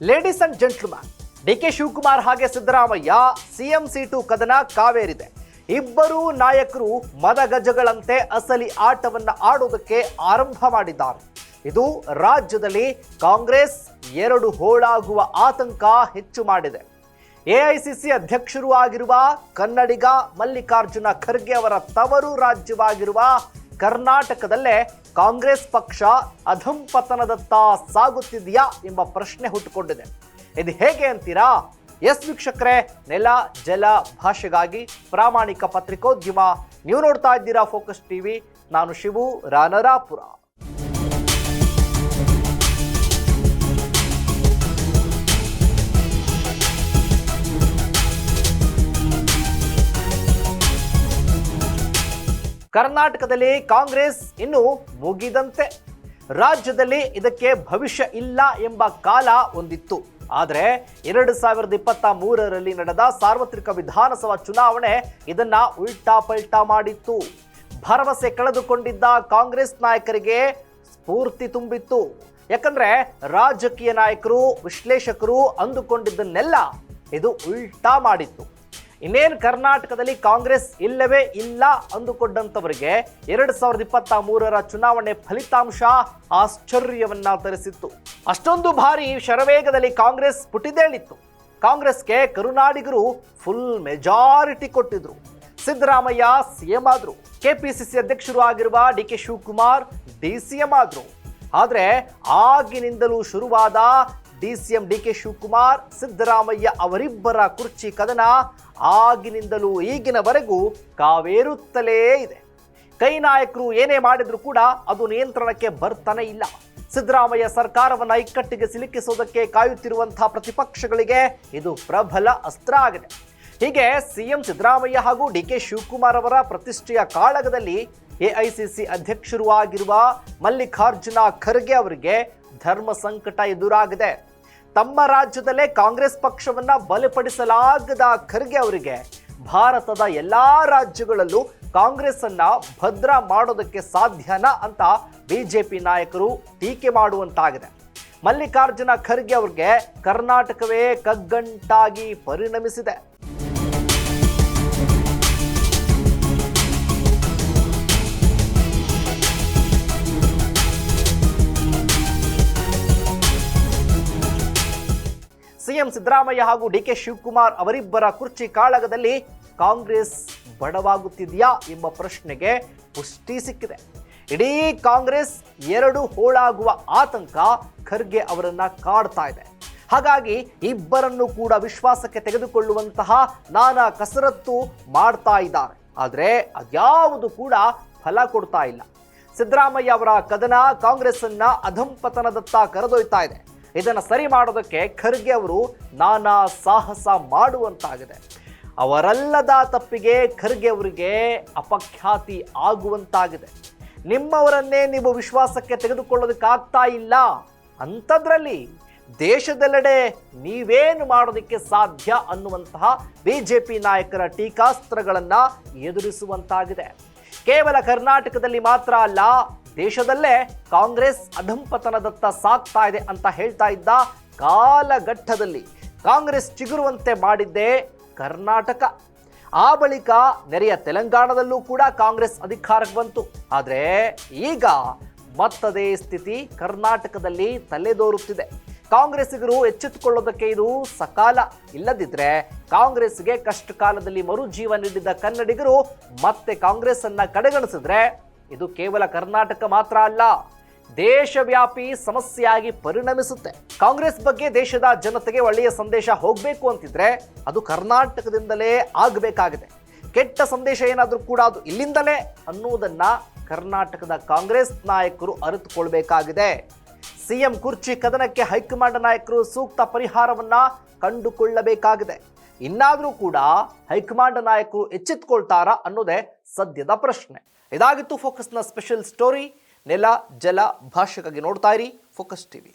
Ladies and gentleman, DK Shivakumar ಹಾಗೆ Siddaramaiah CM seat ಕದನ ಕಾವೇರಿದೆ. ಇಬ್ಬರೂ ನಾಯಕರು ಮದಗಜಗಳಂತೆ ಅಸಲಿ ಆಟವನ್ನ ಆಡೋದಕ್ಕೆ ಆರಂಭ ಮಾಡಿದ್ದಾರೆ. ಇದು ರಾಜ್ಯದಲ್ಲಿ ಕಾಂಗ್ರೆಸ್ ಎರಡು ಹೋಳಾಗುವ ಆತಂಕ ಹೆಚ್ಚು ಮಾಡಿದೆ. ಎಐಸಿಸಿ ಅಧ್ಯಕ್ಷರೂ ಆಗಿರುವ ಕನ್ನಡಿಗ ಮಲ್ಲಿಕಾರ್ಜುನ ಖರ್ಗೆ ಅವರ ತವರು ರಾಜ್ಯವಾಗಿರುವ ಕರ್ನಾಟಕದಲ್ಲೇ ಕಾಂಗ್ರೆಸ್ ಪಕ್ಷ ಅಧಂಪತನದತ್ತ ಸಾಗುತ್ತಿದೆಯಾ ಎಂಬ ಪ್ರಶ್ನೆ ಹುಟ್ಟುಕೊಂಡಿದೆ. ಇದು ಹೇಗೆ ಅಂತೀರಾ? ಎಸ್ ವೀಕ್ಷಕರೇ, ನೆಲ ಜಲ ಭಾಷೆಗಾಗಿ ಪ್ರಾಮಾಣಿಕ ಪತ್ರಿಕೋದ್ಯಮ. ನೀವು ನೋಡ್ತಾ ಇದ್ದೀರಾ ಫೋಕಸ್ ಟಿವಿ. ನಾನು ಶಿವು ರಾನರಾಪುರ. ಕರ್ನಾಟಕದಲ್ಲಿ ಕಾಂಗ್ರೆಸ್ ಇನ್ನು ಮುಗಿದಂತೆ. ರಾಜ್ಯದಲ್ಲಿ ಇದಕ್ಕೆ ಭವಿಷ್ಯ ಇಲ್ಲ ಎಂಬ ಕಾಲ ಒಂದಿತ್ತು. ಆದರೆ 2023ರಲ್ಲಿ ನಡೆದ ಸಾರ್ವತ್ರಿಕ ವಿಧಾನಸಭಾ ಚುನಾವಣೆ ಇದನ್ನ ಉಲ್ಟಾ ಪಲ್ಟಾ ಮಾಡಿತ್ತು. ಭರವಸೆ ಕಳೆದುಕೊಂಡಿದ್ದ ಕಾಂಗ್ರೆಸ್ ನಾಯಕರಿಗೆ ಸ್ಫೂರ್ತಿ ತುಂಬಿತ್ತು. ಯಾಕಂದ್ರೆ ರಾಜಕೀಯ ನಾಯಕರು, ವಿಶ್ಲೇಷಕರು ಅಂದುಕೊಂಡಿದ್ದನ್ನೆಲ್ಲ ಇದು ಉಲ್ಟಾ ಮಾಡಿತ್ತು. ಇನ್ನೇನು ಕರ್ನಾಟಕದಲ್ಲಿ ಕಾಂಗ್ರೆಸ್ ಇಲ್ಲವೇ ಇಲ್ಲ ಅಂದುಕೊಂಡಂತವರಿಗೆ 2023ರ ಚುನಾವಣೆ ಫಲಿತಾಂಶ ಆಶ್ಚರ್ಯವನ್ನ ತರಿಸಿತ್ತು. ಅಷ್ಟೊಂದು ಭಾರಿ ಶರವೇಗದಲ್ಲಿ ಕಾಂಗ್ರೆಸ್ ಪುಟಿದೇಳಿತ್ತು. ಕಾಂಗ್ರೆಸ್ಗೆ ಕರುನಾಡಿಗರು ಫುಲ್ ಮೆಜಾರಿಟಿ ಕೊಟ್ಟಿದ್ರು. ಸಿದ್ದರಾಮಯ್ಯ ಸಿಎಂ ಆದ್ರು, ಕೆಪಿಸಿಸಿ ಅಧ್ಯಕ್ಷರು ಆಗಿರುವ ಡಿಕೆ ಶಿವಕುಮಾರ್ ಡಿಸಿಎಂ ಆದ್ರು. ಆದ್ರೆ ಆಗಿನಿಂದಲೂ ಶುರುವಾದ ಡಿಸಿಎಂ ಡಿಕೆ ಶಿವಕುಮಾರ್ ಸಿದ್ದರಾಮಯ್ಯ ಅವರಿಬ್ಬರ ಕುರ್ಚಿ ಕದನ ಆಗಿನಿಂದಲೂ ಈಗಿನವರೆಗೂ ಕಾವೇರುತ್ತಲೇ ಇದೆ. ಕೈ ನಾಯಕರು ಏನೇ ಮಾಡಿದ್ರು ಕೂಡ ಅದು ನಿಯಂತ್ರಣಕ್ಕೆ ಬರ್ತಾನೆ ಇಲ್ಲ. ಸಿದ್ದರಾಮಯ್ಯ ಸರ್ಕಾರವನ್ನ ಇಕ್ಕಟ್ಟಿಗೆ ಸಿಲುಕಿಸೋದಕ್ಕೆ ಕಾಯುತ್ತಿರುವಂತಹ ಪ್ರತಿಪಕ್ಷಗಳಿಗೆ ಇದು ಪ್ರಬಲ ಅಸ್ತ್ರ ಆಗಿದೆ. ಹೀಗೆ ಸಿಎಂ ಸಿದ್ದರಾಮಯ್ಯ ಹಾಗೂ ಡಿಕೆ ಶಿವಕುಮಾರ್ ಅವರ ಪ್ರತಿಷ್ಠೆಯ ಕಾಳಗದಲ್ಲಿ ಎಐಸಿಸಿ ಅಧ್ಯಕ್ಷರು ಆಗಿರುವ ಮಲ್ಲಿಕಾರ್ಜುನ ಖರ್ಗೆ ಅವರಿಗೆ ಧರ್ಮ ಸಂಕಟ ಎದುರಾಗಿದೆ. ತಮ್ಮ ರಾಜ್ಯದಲ್ಲೇ ಕಾಂಗ್ರೆಸ್ ಪಕ್ಷವನ್ನ ಬಲಪಡಿಸಲಾಗದ ಖರ್ಗೆ ಅವರಿಗೆ ಭಾರತದ ಎಲ್ಲಾ ರಾಜ್ಯಗಳಲ್ಲೂ ಕಾಂಗ್ರೆಸ್ ಅನ್ನ ಭದ್ರ ಮಾಡೋದಕ್ಕೆ ಸಾಧ್ಯನಾ ಅಂತ ಬಿಜೆಪಿ ನಾಯಕರು ಟೀಕೆ ಮಾಡುವಂತಾಗಿದೆ. ಮಲ್ಲಿಕಾರ್ಜುನ ಖರ್ಗೆ ಅವರಿಗೆ ಕರ್ನಾಟಕವೇ ಕಗ್ಗಂಟಾಗಿ ಪರಿಣಮಿಸಿದೆ. ಸಿಎಂ ಸಿದ್ದರಾಮಯ್ಯ ಹಾಗೂ ಡಿಕೆ ಶಿವಕುಮಾರ್ ಅವರಿಬ್ಬರ ಕುರ್ಚಿ ಕಾಳಗದಲ್ಲಿ ಕಾಂಗ್ರೆಸ್ ಬಡವಾಗುತ್ತಿದೆಯಾ ಎಂಬ ಪ್ರಶ್ನೆಗೆ ಪುಷ್ಟಿ ಸಿಕ್ಕಿದೆ. ಇಡೀ ಕಾಂಗ್ರೆಸ್ ಎರಡು ಹೋಳಾಗುವ ಆತಂಕ ಖರ್ಗೆ ಅವರನ್ನ ಕಾಡ್ತಾ ಇದೆ. ಹಾಗಾಗಿ ಇಬ್ಬರನ್ನು ಕೂಡ ವಿಶ್ವಾಸಕ್ಕೆ ತೆಗೆದುಕೊಳ್ಳುವಂತಹ ನಾನಾ ಕಸರತ್ತು ಮಾಡ್ತಾ ಇದ್ದಾರೆ. ಆದರೆ ಅದ್ಯಾವುದು ಕೂಡ ಫಲ ಕೊಡ್ತಾ ಇಲ್ಲ. ಸಿದ್ದರಾಮಯ್ಯ ಅವರ ಕದನ ಕಾಂಗ್ರೆಸ್ ಅನ್ನ ಅಧಂಪತನದತ್ತ ಕರೆದೊಯ್ತಾ ಇದೆ. ಇದನ್ನು ಸರಿ ಮಾಡೋದಕ್ಕೆ ಖರ್ಗೆ ಅವರು ನಾನಾ ಸಾಹಸ ಮಾಡುವಂತಾಗಿದೆ. ಅವರಲ್ಲದ ತಪ್ಪಿಗೆ ಖರ್ಗೆ ಅವರಿಗೆ ಅಪಖ್ಯಾತಿ ಆಗುವಂತಾಗಿದೆ. ನಿಮ್ಮವರನ್ನೇ ನೀವು ವಿಶ್ವಾಸಕ್ಕೆ ತೆಗೆದುಕೊಳ್ಳೋದಕ್ಕಾಗ್ತಾ ಇಲ್ಲ ಅಂಥದ್ರಲ್ಲಿ ದೇಶದೆಲ್ಲೆಡೆ ನೀವೇನು ಮಾಡೋದಕ್ಕೆ ಸಾಧ್ಯ ಅನ್ನುವಂತಹ ಬಿಜೆಪಿ ನಾಯಕರ ಟೀಕಾಸ್ತ್ರಗಳನ್ನ ಎದುರಿಸುವಂತಾಗಿದೆ. ಕೇವಲ ಕರ್ನಾಟಕದಲ್ಲಿ ಮಾತ್ರ ಅಲ್ಲ, ದೇಶದಲ್ಲೇ ಕಾಂಗ್ರೆಸ್ ಅಧಂಪತನದತ್ತ ಸಾಗ್ತಾ ಇದೆ ಅಂತ ಹೇಳ್ತಾ ಇದ್ದ ಕಾಲಘಟ್ಟದಲ್ಲಿ ಕಾಂಗ್ರೆಸ್ ಚಿಗುರುವಂತೆ ಮಾಡಿದ್ದೇ ಕರ್ನಾಟಕ. ಆ ಬಳಿಕ ನೆರೆಯ ತೆಲಂಗಾಣದಲ್ಲೂ ಕೂಡ ಕಾಂಗ್ರೆಸ್ ಅಧಿಕಾರಕ್ಕೆ ಬಂತು. ಆದರೆ ಈಗ ಮತ್ತದೇ ಸ್ಥಿತಿ ಕರ್ನಾಟಕದಲ್ಲಿ ತಲೆದೋರುತ್ತಿದೆ. ಕಾಂಗ್ರೆಸ್ಸಿಗರು ಎಚ್ಚೆತ್ತುಕೊಳ್ಳೋದಕ್ಕೆ ಇದು ಸಕಾಲ. ಇಲ್ಲದಿದ್ರೆ ಕಾಂಗ್ರೆಸ್ಗೆ ಕಷ್ಟ ಕಾಲದಲ್ಲಿ ಮರುಜೀವ ನೀಡಿದ ಕನ್ನಡಿಗರು ಮತ್ತೆ ಕಾಂಗ್ರೆಸ್ ಅನ್ನ ಕಡೆಗಣಿಸಿದ್ರೆ ಇದು ಕೇವಲ ಕರ್ನಾಟಕ ಮಾತ್ರ ಅಲ್ಲ, ದೇಶವ್ಯಾಪಿ ಸಮಸ್ಯೆಯಾಗಿ ಪರಿಣಮಿಸುತ್ತೆ. ಕಾಂಗ್ರೆಸ್ ಬಗ್ಗೆ ದೇಶದ ಜನತೆಗೆ ಒಳ್ಳೆಯ ಸಂದೇಶ ಹೋಗಬೇಕು ಅಂತಿದ್ರೆ ಅದು ಕರ್ನಾಟಕದಿಂದಲೇ ಆಗಬೇಕಾಗಿದೆ. ಕೆಟ್ಟ ಸಂದೇಶ ಏನಾದರೂ ಕೂಡ ಅದು ಇಲ್ಲಿಂದಲೇ ಅನ್ನುವುದನ್ನ ಕರ್ನಾಟಕದ ಕಾಂಗ್ರೆಸ್ ನಾಯಕರು ಅರಿತುಕೊಳ್ಬೇಕಾಗಿದೆ. ಸಿಎಂ ಕುರ್ಚಿ ಕದನಕ್ಕೆ ಹೈಕಮಾಂಡ್ ನಾಯಕರು ಸೂಕ್ತ ಪರಿಹಾರವನ್ನ ಕಂಡುಕೊಳ್ಳಬೇಕಾಗಿದೆ. ಇನ್ನಾದರೂ ಕೂಡ ಹೈಕಮಾಂಡ್ ನಾಯಕರು ಎಚ್ಚೆತ್ತುಕೊಳ್ತಾರಾ ಅನ್ನೋದೇ ಸದ್ಯದ ಪ್ರಶ್ನೆ. ಇದಾಗಿತ್ತು ಫೋಕಸ್ನ ಸ್ಪೆಷಲ್ ಸ್ಟೋರಿ. ನೆಲ ಜಲ ಭಾಷೆಗಾಗಿ ನೋಡ್ತಾ ಇರಿ ಫೋಕಸ್ ಟಿವಿ.